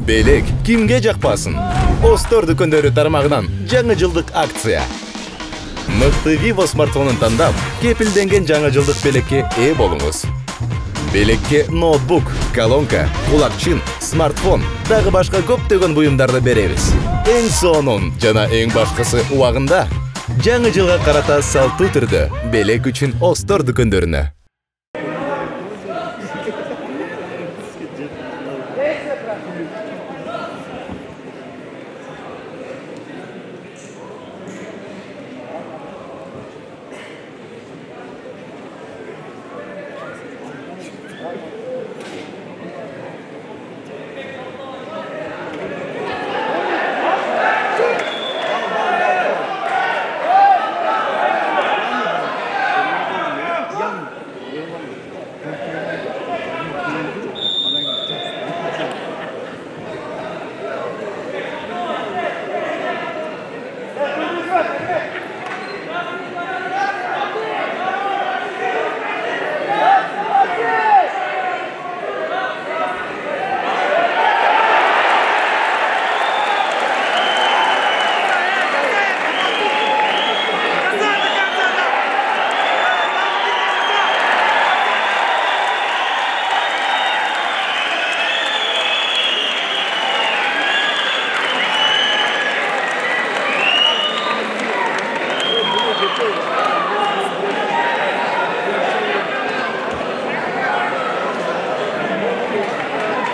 Белек кимге жакпасын? Остор дүкөндөрү тармагынан жаңы жылдык акция. Мыкты Vivo смартфонун тандап, кепилденген жаңы жылдык белекке ээ болуңуз. Белекке ноутбук, колонка, кулакчын, смартфон, дагы башка көптөгөн буюмдарды беребиз. Эң сонун жана эң башкысы убагында жаңы жылга карата салтуу түрдө белек үчүн Остор дүкөндөрүнө.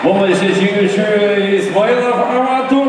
我们是情绪 Ismailov Armatun